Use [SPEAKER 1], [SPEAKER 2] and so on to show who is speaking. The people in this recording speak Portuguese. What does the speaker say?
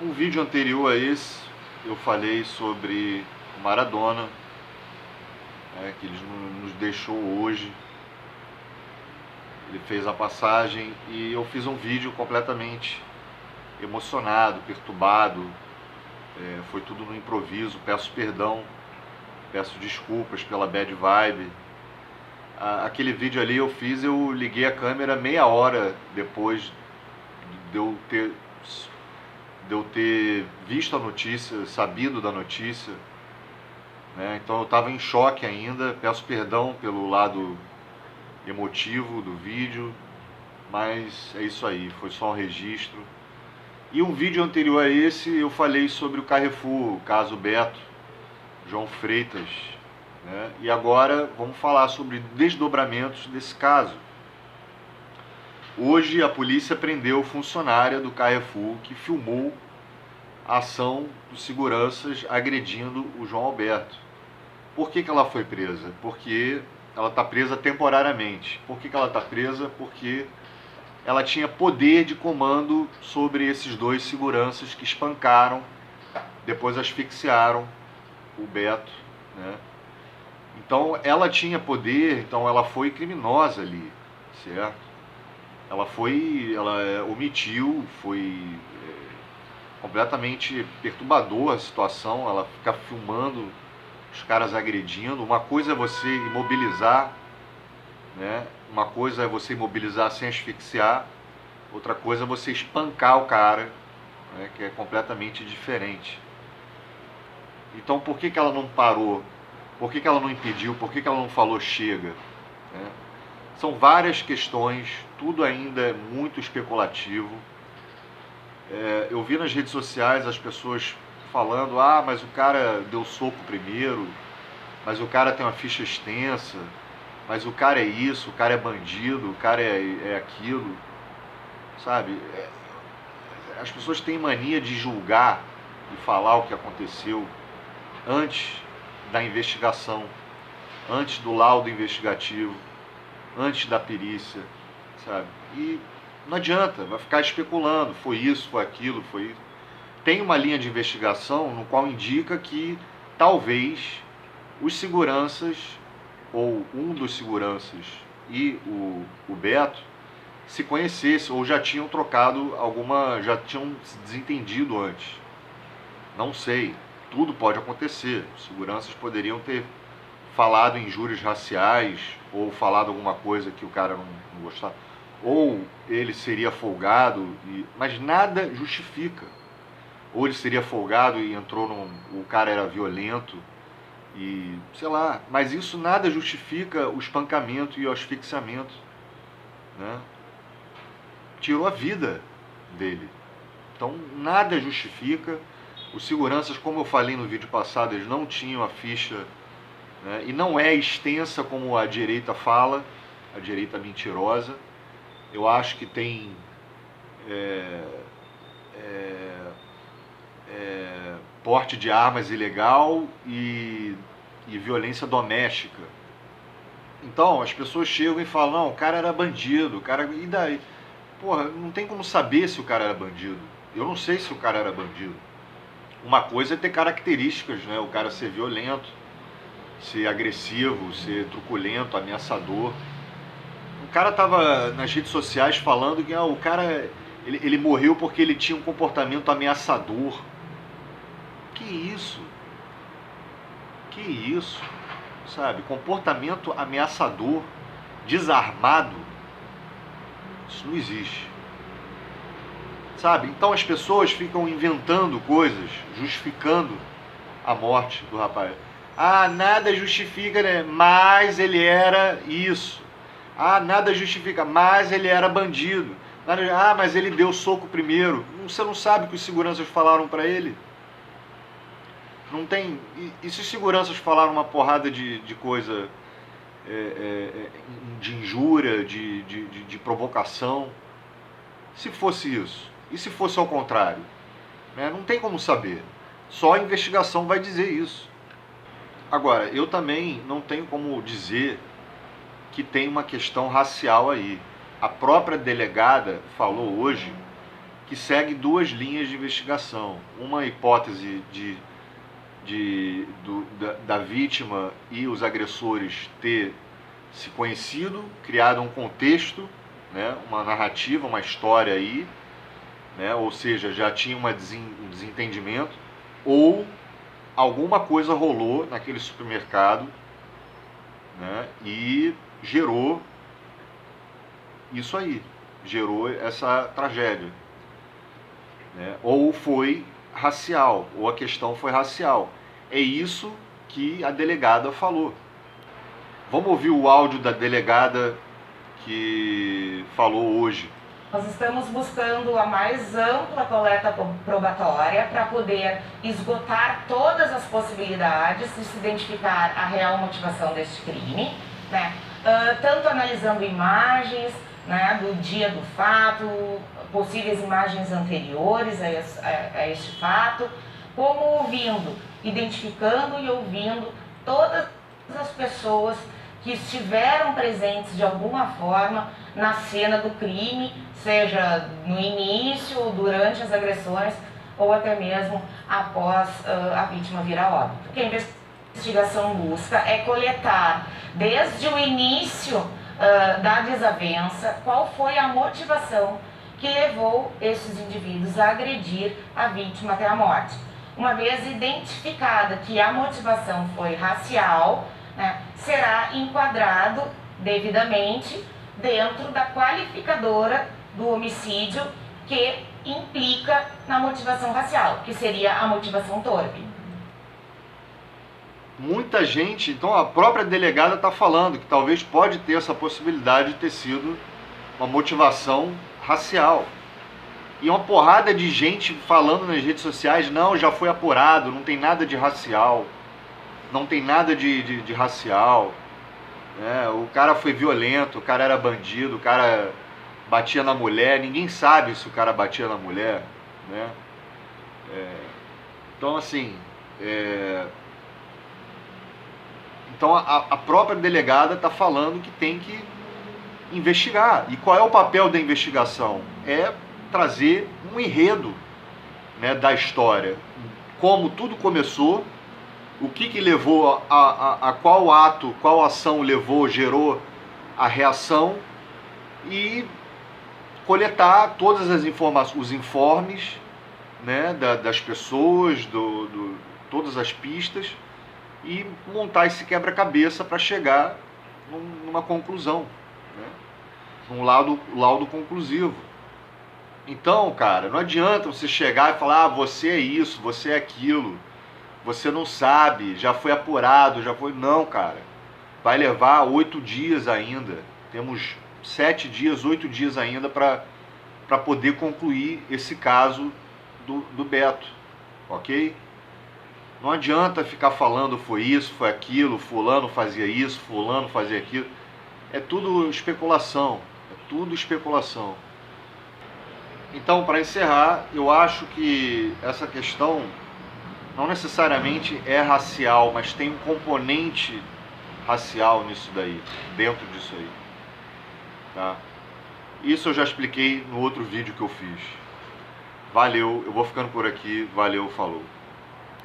[SPEAKER 1] Um vídeo anterior a esse, eu falei sobre o Maradona, que ele nos deixou hoje. Ele fez a passagem e eu fiz um vídeo completamente emocionado, perturbado. Foi tudo no improviso. Peço perdão, peço desculpas pela bad vibe. Aquele vídeo ali eu liguei a câmera meia hora depois de eu ter visto a notícia, sabido da notícia, né? Então eu estava em choque ainda. Peço perdão pelo lado emotivo do vídeo, mas é isso aí, foi só um registro. E um vídeo anterior a esse eu falei sobre o Carrefour, o caso Beto, João Freitas, né? E agora vamos falar sobre desdobramentos desse caso. Hoje a polícia prendeu funcionária do Carrefour que filmou a ação dos seguranças agredindo o João Alberto. Por que ela foi presa? Porque ela está presa temporariamente. Por que ela está presa? Porque ela tinha poder de comando sobre esses dois seguranças que espancaram, depois asfixiaram o Beto, né? Então ela tinha poder, então ela foi criminosa ali, certo? Ela omitiu, foi completamente perturbador a situação, ela fica filmando os caras agredindo. Uma coisa é você imobilizar, né? Uma coisa é você imobilizar sem asfixiar, outra coisa é você espancar o cara, né? Que é completamente diferente. Então por que ela não parou? Por que ela não impediu? Por que ela não falou chega? Né? São várias questões, tudo ainda é muito especulativo. Eu vi nas redes sociais as pessoas falando: ah, mas o cara deu soco primeiro, mas o cara tem uma ficha extensa, mas o cara é isso, o cara é bandido, o cara é aquilo, sabe? As pessoas têm mania de julgar e falar o que aconteceu antes da investigação, antes do laudo investigativo, antes da perícia, sabe? E não adianta, vai ficar especulando, foi isso, foi aquilo, foi isso. Tem uma linha de investigação no qual indica que talvez os seguranças, ou um dos seguranças e o Beto, se conhecessem ou já tinham trocado já tinham se desentendido antes. Não sei, tudo pode acontecer. Os seguranças poderiam ter falado injúrias raciais ou falado alguma coisa que o cara não gostava, ou ele seria folgado, mas nada justifica. Ou ele seria folgado e o cara era violento e sei lá, mas isso nada justifica o espancamento e o asfixiamento, né? Tirou a vida dele. Então nada justifica. Os seguranças, como eu falei no vídeo passado, eles não tinham a ficha, né? E não é extensa como a direita fala, a direita mentirosa. Eu acho que tem porte de armas ilegal e violência doméstica. Então as pessoas chegam e falam: não, o cara era bandido, o cara. E daí? Porra, não tem como saber se o cara era bandido. Eu não sei se o cara era bandido. Uma coisa é ter características, né? O cara ser violento, ser agressivo, ser truculento, ameaçador. O cara tava nas redes sociais falando que o cara ele morreu porque ele tinha um comportamento ameaçador. Que isso? Que isso? Sabe? Comportamento ameaçador, desarmado, isso não existe. Sabe? Então as pessoas ficam inventando coisas, justificando a morte do rapaz. Ah, nada justifica, né? Mas ele era isso. Ah, nada justifica, mas ele era bandido. Ah, mas ele deu soco primeiro. Você não sabe o que os seguranças falaram para ele? Não tem. E se os seguranças falaram uma porrada de coisa, de injúria, de provocação? Se fosse isso? E se fosse ao contrário? Né? Não tem como saber. Só a investigação vai dizer isso. Agora, eu também não tenho como dizer que tem uma questão racial aí. A própria delegada falou hoje que segue duas linhas de investigação. Uma hipótese da vítima e os agressores ter se conhecido, criado um contexto, né, uma narrativa, uma história aí, né, ou seja, já tinha um desentendimento, ou alguma coisa rolou naquele supermercado, né, e gerou isso aí, gerou essa tragédia, né, ou foi racial, ou a questão foi racial. É isso que a delegada falou. Vamos ouvir o áudio da delegada que falou hoje.
[SPEAKER 2] Nós estamos buscando a mais ampla coleta probatória para poder esgotar todas as possibilidades de se identificar a real motivação deste crime, né? Tanto analisando imagens, né, do dia do fato, possíveis imagens anteriores a este fato, como ouvindo, identificando e ouvindo todas as pessoas que estiveram presentes de alguma forma na cena do crime, seja no início, ou durante as agressões, ou até mesmo após a vítima vir a óbito. O que a investigação busca é coletar, desde o início da desavença, qual foi a motivação que levou esses indivíduos a agredir a vítima até a morte. Uma vez identificada que a motivação foi racial, né, será enquadrado devidamente dentro da qualificadora do homicídio que implica na motivação racial, que seria a motivação torpe.
[SPEAKER 1] Muita gente, então a própria delegada está falando que talvez pode ter essa possibilidade de ter sido uma motivação racial. E uma porrada de gente falando nas redes sociais, não, já foi apurado, não tem nada de racial, não tem nada de racial, né? O cara foi violento, o cara era bandido, o cara batia na mulher, ninguém sabe se o cara batia na mulher, né? Então assim, então a própria delegada está falando que tem que investigar. E qual é o papel da investigação? É trazer um enredo, né, da história, como tudo começou, o que levou a qual ato, qual ação levou, gerou a reação, e coletar todas as informações, os informes, né, das pessoas, todas as pistas, e montar esse quebra-cabeça para chegar numa conclusão, né, num laudo conclusivo. Então, cara, não adianta você chegar e falar, você é isso, você é aquilo, você não sabe, já foi apurado, já foi... Não, cara, vai levar 8 dias ainda, temos 7 dias, 8 dias ainda para poder concluir esse caso do Beto, ok? Não adianta ficar falando foi isso, foi aquilo, fulano fazia isso, fulano fazia aquilo, é tudo especulação, é tudo especulação. Então, para encerrar, eu acho que essa questão não necessariamente é racial, mas tem um componente racial nisso daí, dentro disso aí, tá? Isso eu já expliquei no outro vídeo que eu fiz. Valeu, eu vou ficando por aqui, valeu, falou.